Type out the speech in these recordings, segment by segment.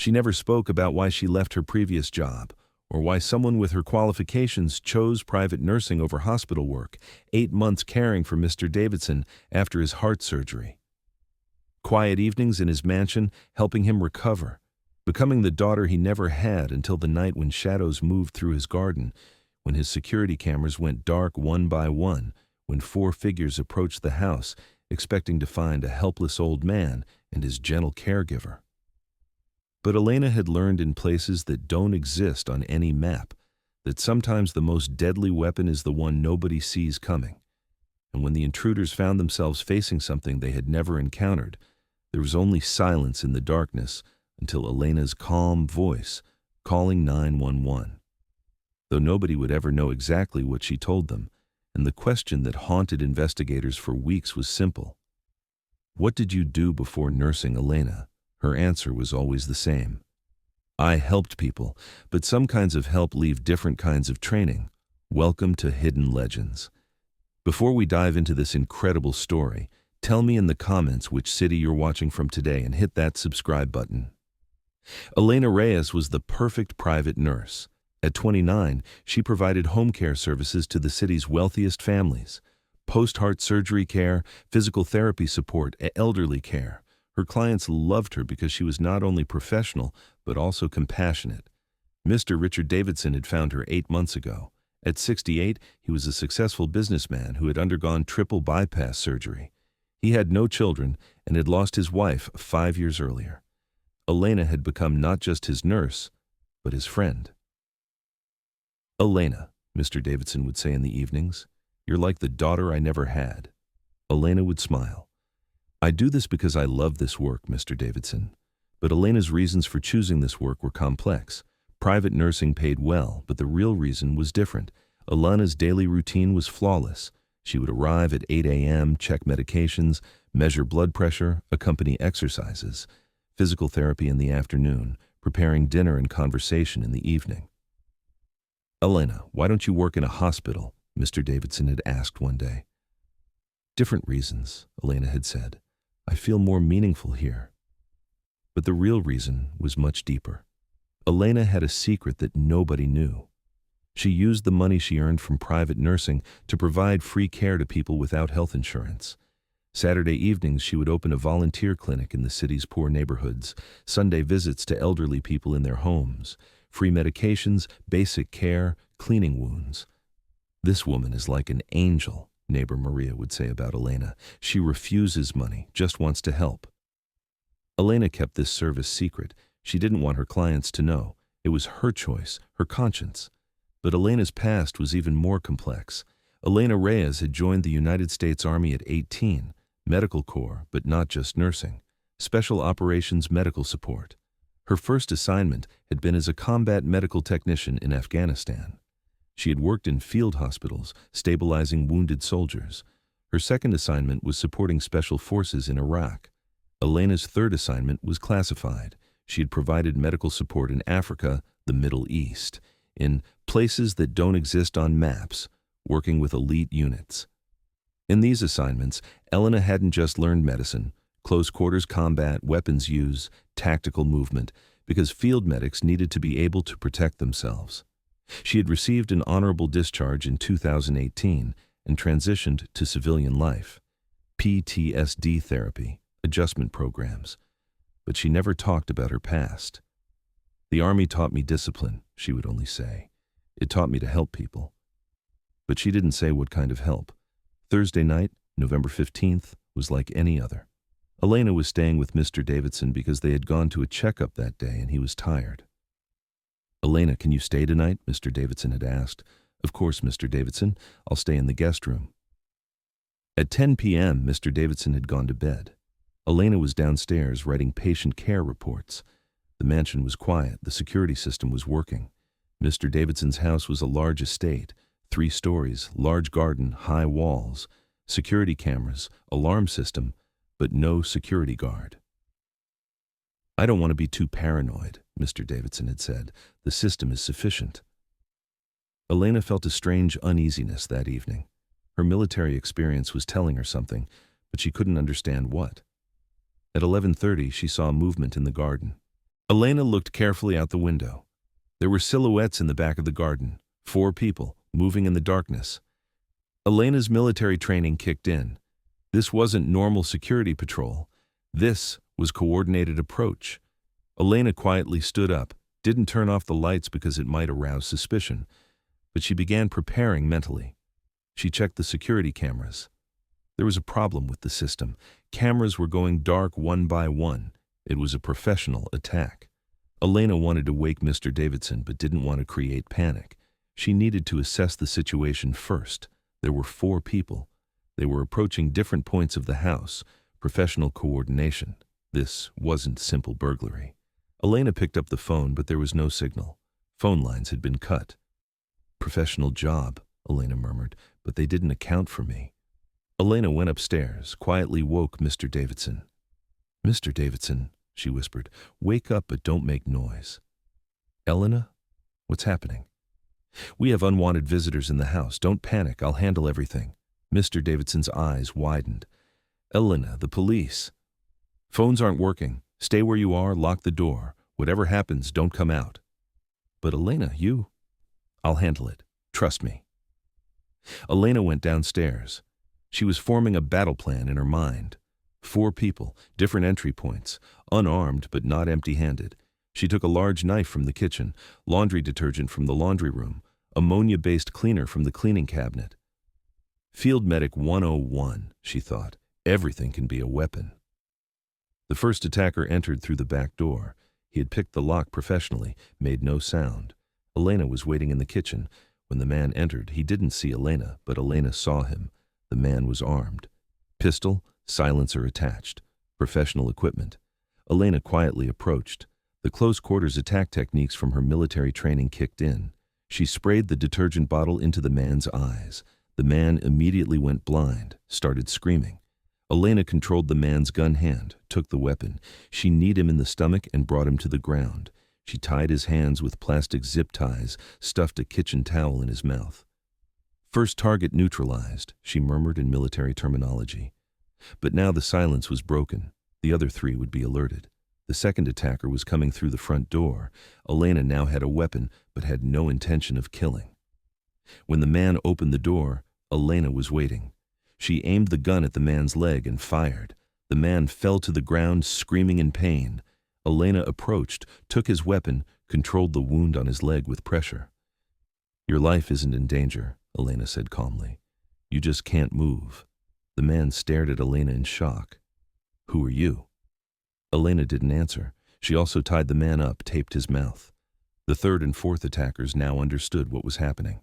She never spoke about why she left her previous job, or why someone with her qualifications chose private nursing over hospital work, 8 months caring for Mr. Davidson after his heart surgery. Quiet evenings in his mansion helping him recover, becoming the daughter he never had until the night when shadows moved through his garden, when his security cameras went dark one by one, when 4 figures approached the house, expecting to find a helpless old man and his gentle caregiver. But Elena had learned in places that don't exist on any map that sometimes the most deadly weapon is the one nobody sees coming. And when the intruders found themselves facing something they had never encountered, there was only silence in the darkness until Elena's calm voice calling 911. Though nobody would ever know exactly what she told them, and the question that haunted investigators for weeks was simple. What did you do before nursing Elena? Her answer was always the same. I helped people, but some kinds of help leave different kinds of training. Welcome to Hidden Legends. Before we dive into this incredible story, tell me in the comments which city you're watching from today and hit that subscribe button. Elena Reyes was the perfect private nurse. At 29, she provided home care services to the city's wealthiest families, post-heart surgery care, physical therapy support, and elderly care. Her clients loved her because she was not only professional, but also compassionate. Mr. Richard Davidson had found her 8 months ago. At 68, he was a successful businessman who had undergone triple bypass surgery. He had no children and had lost his wife 5 years earlier. Elena had become not just his nurse, but his friend. Elena, Mr. Davidson would say in the evenings, you're like the daughter I never had. Elena would smile. I do this because I love this work, Mr. Davidson. But Elena's reasons for choosing this work were complex. Private nursing paid well, but the real reason was different. Elena's daily routine was flawless. She would arrive at 8 a.m., check medications, measure blood pressure, accompany exercises, physical therapy in the afternoon, preparing dinner and conversation in the evening. Elena, why don't you work in a hospital? Mr. Davidson had asked one day. Different reasons, Elena had said. I feel more meaningful here. But the real reason was much deeper. Elena had a secret that nobody knew. She used the money she earned from private nursing to provide free care to people without health insurance. Saturday evenings, she would open a volunteer clinic in the city's poor neighborhoods, Sunday visits to elderly people in their homes, free medications, basic care, cleaning wounds. This woman is like an angel, neighbor Maria would say about Elena. She refuses money, just wants to help. Elena kept this service secret. She didn't want her clients to know. It was her choice, her conscience. But Elena's past was even more complex. Elena Reyes had joined the United States Army at 18, Medical Corps, but not just nursing, Special Operations Medical Support. Her first assignment had been as a combat medical technician in Afghanistan. She had worked in field hospitals, stabilizing wounded soldiers. Her second assignment was supporting special forces in Iraq. Elena's third assignment was classified. She had provided medical support in Africa, the Middle East, in places that don't exist on maps, working with elite units. In these assignments, Elena hadn't just learned medicine, close quarters combat, weapons use, tactical movement, because field medics needed to be able to protect themselves. She had received an honorable discharge in 2018 and transitioned to civilian life, PTSD therapy, adjustment programs. But she never talked about her past. The Army taught me discipline, she would only say. It taught me to help people. But she didn't say what kind of help. Thursday night, November 15th, was like any other. Elena was staying with Mr. Davidson because they had gone to a checkup that day and he was tired. Elena, can you stay tonight? Mr. Davidson had asked. Of course, Mr. Davidson. I'll stay in the guest room. At 10 p.m., Mr. Davidson had gone to bed. Elena was downstairs writing patient care reports. The mansion was quiet. The security system was working. Mr. Davidson's house was a large estate, 3 stories, large garden, high walls, security cameras, alarm system, but no security guard. I don't want to be too paranoid, Mr. Davidson had said. The system is sufficient. Elena felt a strange uneasiness that evening. Her military experience was telling her something, but she couldn't understand what. At 11:30, she saw movement in the garden. Elena looked carefully out the window. There were silhouettes in the back of the garden, 4 people, moving in the darkness. Elena's military training kicked in. This wasn't normal security patrol. This was coordinated approach. Elena quietly stood up, didn't turn off the lights because it might arouse suspicion, but she began preparing mentally. She checked the security cameras. There was a problem with the system. Cameras were going dark one by one. It was a professional attack. Elena wanted to wake Mr. Davidson but didn't want to create panic. She needed to assess the situation first. There were 4 people. They were approaching different points of the house. Professional coordination. This wasn't simple burglary. Elena picked up the phone, but there was no signal. Phone lines had been cut. Professional job, Elena murmured, but they didn't account for me. Elena went upstairs, quietly woke Mr. Davidson. Mr. Davidson, she whispered, wake up but don't make noise. Elena? What's happening? We have unwanted visitors in the house. Don't panic. I'll handle everything. Mr. Davidson's eyes widened. Elena, the police. Phones aren't working. Stay where you are, lock the door. Whatever happens, don't come out. But Elena, you... I'll handle it. Trust me. Elena went downstairs. She was forming a battle plan in her mind. 4 people, different entry points, unarmed but not empty-handed. She took a large knife from the kitchen, laundry detergent from the laundry room, ammonia-based cleaner from the cleaning cabinet. Field Medic 101, she thought. Everything can be a weapon. The first attacker entered through the back door. He had picked the lock professionally, made no sound. Elena was waiting in the kitchen. When the man entered, he didn't see Elena, but Elena saw him. The man was armed. Pistol, silencer attached. Professional equipment. Elena quietly approached. The close-quarters attack techniques from her military training kicked in. She sprayed the detergent bottle into the man's eyes. The man immediately went blind, started screaming. Elena controlled the man's gun hand, took the weapon. She kneed him in the stomach and brought him to the ground. She tied his hands with plastic zip ties, stuffed a kitchen towel in his mouth. First target neutralized, she murmured in military terminology. But now the silence was broken. The other 3 would be alerted. The second attacker was coming through the front door. Elena now had a weapon, but had no intention of killing. When the man opened the door, Elena was waiting. She aimed the gun at the man's leg and fired. The man fell to the ground, screaming in pain. Elena approached, took his weapon, controlled the wound on his leg with pressure. Your life isn't in danger, Elena said calmly. You just can't move. The man stared at Elena in shock. Who are you? Elena didn't answer. She also tied the man up, taped his mouth. The 3rd and 4th attackers now understood what was happening.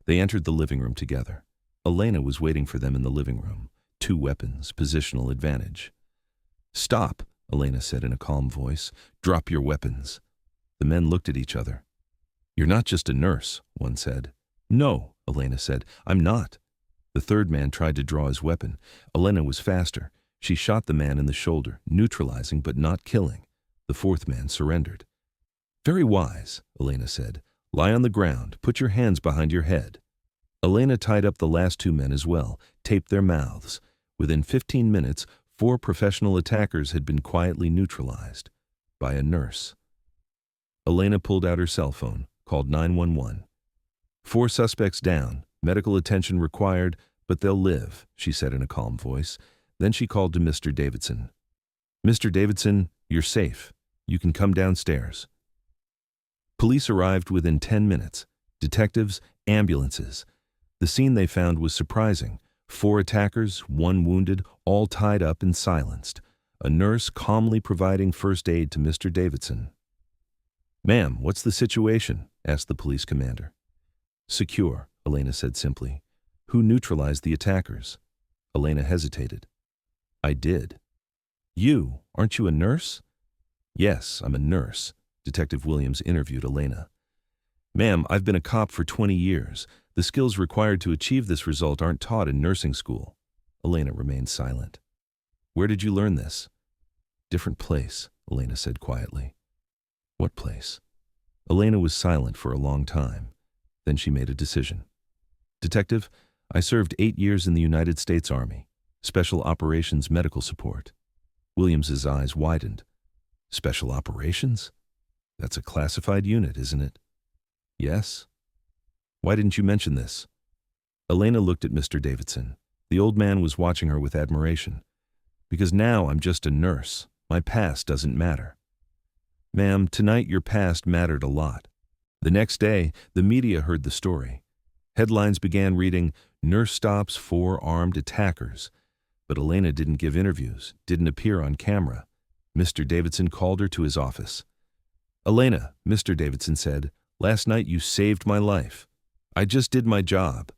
They entered the living room together. Elena was waiting for them in the living room. 2 weapons, positional advantage. Stop, Elena said in a calm voice. Drop your weapons. The men looked at each other. You're not just a nurse, one said. No, Elena said. I'm not. The 3rd man tried to draw his weapon. Elena was faster. She shot the man in the shoulder, neutralizing but not killing. The 4th man surrendered. Very wise, Elena said. Lie on the ground. Put your hands behind your head. Elena tied up the last 2 men as well, taped their mouths. Within 15 minutes, 4 professional attackers had been quietly neutralized by a nurse. Elena pulled out her cell phone, called 911. 4 suspects down, medical attention required, but they'll live, she said in a calm voice. Then she called to Mr. Davidson. Mr. Davidson, you're safe. You can come downstairs. Police arrived within 10 minutes. Detectives, ambulances. The scene they found was surprising. 4 attackers, 1 wounded, all tied up and silenced. A nurse calmly providing first aid to Mr. Davidson. Ma'am, what's the situation? Asked the police commander. Secure, Elena said simply. Who neutralized the attackers? Elena hesitated. I did. You? Aren't you a nurse? Yes, I'm a nurse. Detective Williams interviewed Elena. Ma'am, I've been a cop for 20 years. The skills required to achieve this result aren't taught in nursing school. Elena remained silent. Where did you learn this? Different place, Elena said quietly. What place? Elena was silent for a long time. Then she made a decision. Detective, I served 8 years in the United States Army. Special Operations Medical Support. Williams's eyes widened. Special Operations? That's a classified unit, isn't it? Yes. Why didn't you mention this? Elena looked at Mr. Davidson. The old man was watching her with admiration. Because now I'm just a nurse. My past doesn't matter. Ma'am, tonight your past mattered a lot. The next day, the media heard the story. Headlines began reading, "Nurse stops 4 armed attackers." But Elena didn't give interviews, didn't appear on camera. Mr. Davidson called her to his office. "Elena," Mr. Davidson said, "last night you saved my life. I just did my job."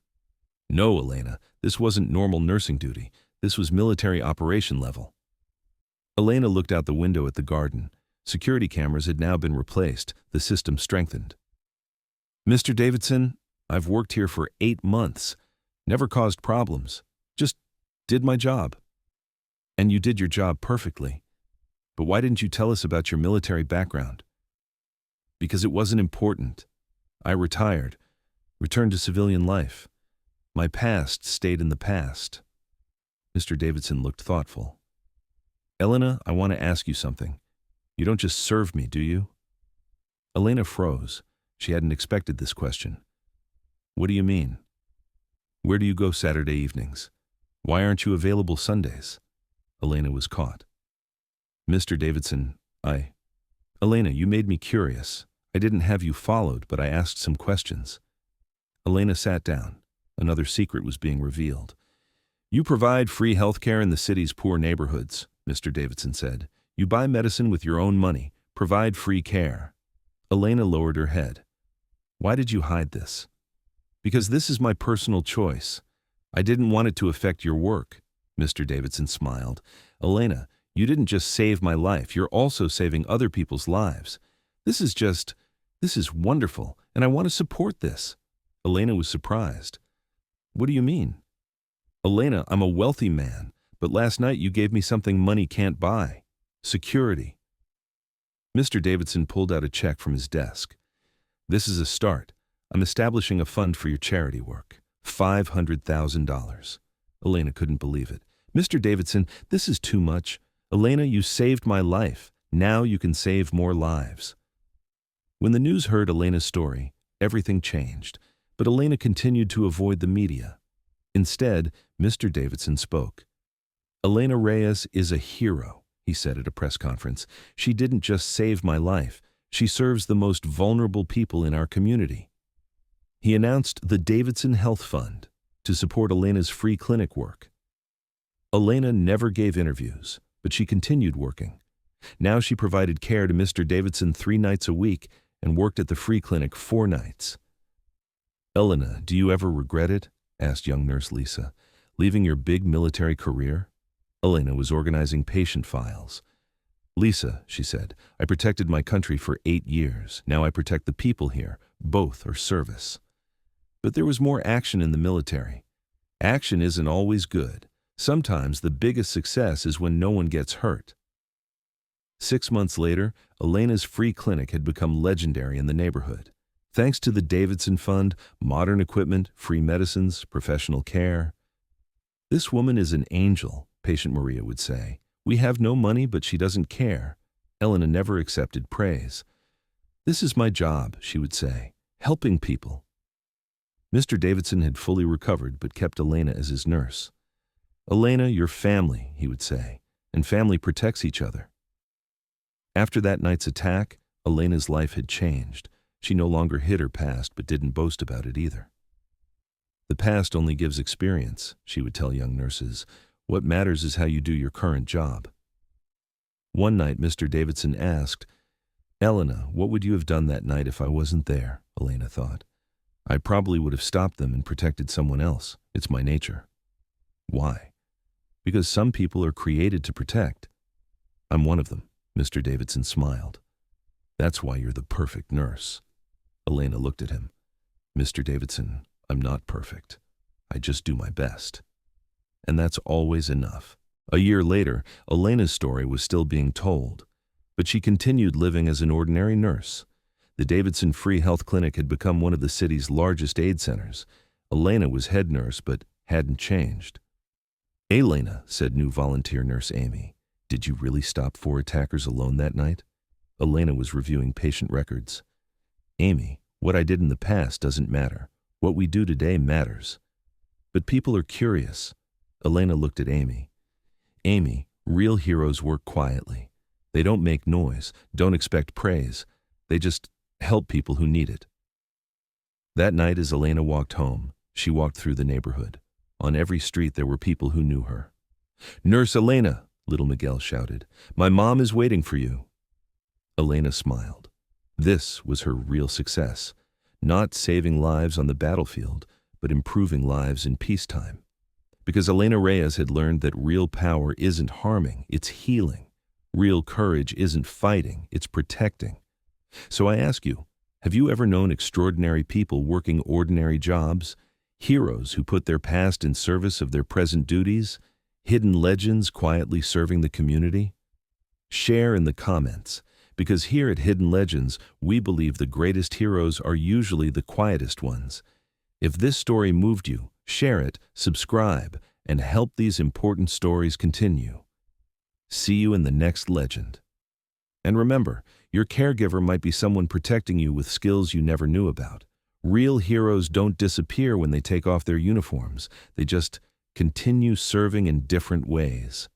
"No, Elena, this wasn't normal nursing duty. This was military operation level." Elena looked out the window at the garden. Security cameras had now been replaced, the system strengthened. "Mr. Davidson, I've worked here for 8 months. Never caused problems. Just did my job." "And you did your job perfectly. But why didn't you tell us about your military background?" "Because it wasn't important. I retired, returned to civilian life. My past stayed in the past." Mr. Davidson looked thoughtful. "Elena, I want to ask you something. You don't just serve me, do you?" Elena froze. She hadn't expected this question. "What do you mean? Where do you go Saturday evenings? Why aren't you available Sundays?" Elena was caught. "Mr. Davidson, Elena, you made me curious. I didn't have you followed, but I asked some questions." Elena sat down. Another secret was being revealed. "You provide free health care in the city's poor neighborhoods," Mr. Davidson said. "You buy medicine with your own money, provide free care." Elena lowered her head. "Why did you hide this?" "Because this is my personal choice. I didn't want it to affect your work." Mr. Davidson smiled. "Elena, you didn't just save my life, you're also saving other people's lives. This is wonderful, and I want to support this." Elena was surprised. "What do you mean?" "Elena, I'm a wealthy man, but last night you gave me something money can't buy. Security." Mr. Davidson pulled out a check from his desk. "This is a start. I'm establishing a fund for your charity work. $500,000. Elena couldn't believe it. "Mr. Davidson, this is too much. Elena, you saved my life. Now you can save more lives." When the news heard Elena's story, everything changed, but Elena continued to avoid the media. Instead, Mr. Davidson spoke. "Elena Reyes is a hero," he said at a press conference. "She didn't just save my life. She serves the most vulnerable people in our community." He announced the Davidson Health Fund to support Elena's free clinic work. Elena never gave interviews, but she continued working. Now she provided care to Mr. Davidson 3 nights a week and worked at the free clinic 4 nights. "Elena, do you ever regret it?" asked young nurse Lisa. "Leaving your big military career?" Elena was organizing patient files. "Lisa," she said, "I protected my country for 8 years. Now I protect the people here. Both are service." But there was more action in the military. Action isn't always good. Sometimes the biggest success is when no one gets hurt. 6 months later, Elena's free clinic had become legendary in the neighborhood. Thanks to the Davidson Fund, modern equipment, free medicines, professional care. "This woman is an angel," patient Maria would say. "We have no money, but she doesn't care." Elena never accepted praise. "This is my job," she would say, "helping people." Mr. Davidson had fully recovered, but kept Elena as his nurse. "Elena, you're family," he would say, "and family protects each other." After that night's attack, Elena's life had changed. She no longer hid her past, but didn't boast about it either. "The past only gives experience," she would tell young nurses. "What matters is how you do your current job." One night, Mr. Davidson asked, "Elena, what would you have done that night if I wasn't there?" Elena thought. "I probably would have stopped them and protected someone else. It's my nature." "Why?" "Because some people are created to protect." "I'm one of them," Mr. Davidson smiled. "That's why you're the perfect nurse." Elena looked at him. "Mr. Davidson, I'm not perfect. I just do my best." And that's always enough. A year later, Elena's story was still being told, but she continued living as an ordinary nurse. The Davidson Free Health Clinic had become one of the city's largest aid centers. Elena was head nurse, but hadn't changed. "Elena," said new volunteer nurse Amy, "did you really stop 4 attackers alone that night?" Elena was reviewing patient records. Amy, what I did in the past doesn't matter. What we do today matters. But people are curious. Elena looked at Amy. Amy, real heroes work quietly. They don't make noise, don't expect praise. They just help people who need it. That night as Elena walked home, she walked through the neighborhood. On every street there were people who knew her. "Nurse Elena," little Miguel shouted, "my mom is waiting for you." Elena smiled. This was her real success. Not saving lives on the battlefield, but improving lives in peacetime. Because Elena Reyes had learned that real power isn't harming, it's healing. Real courage isn't fighting, it's protecting. So I ask you, have you ever known extraordinary people working ordinary jobs? Heroes who put their past in service of their present duties? Hidden legends quietly serving the community? Share in the comments, because here at Hidden Legends, we believe the greatest heroes are usually the quietest ones. If this story moved you, share it, subscribe, and help these important stories continue. See you in the next legend. And remember, your caregiver might be someone protecting you with skills you never knew about. Real heroes don't disappear when they take off their uniforms. They just continue serving in different ways.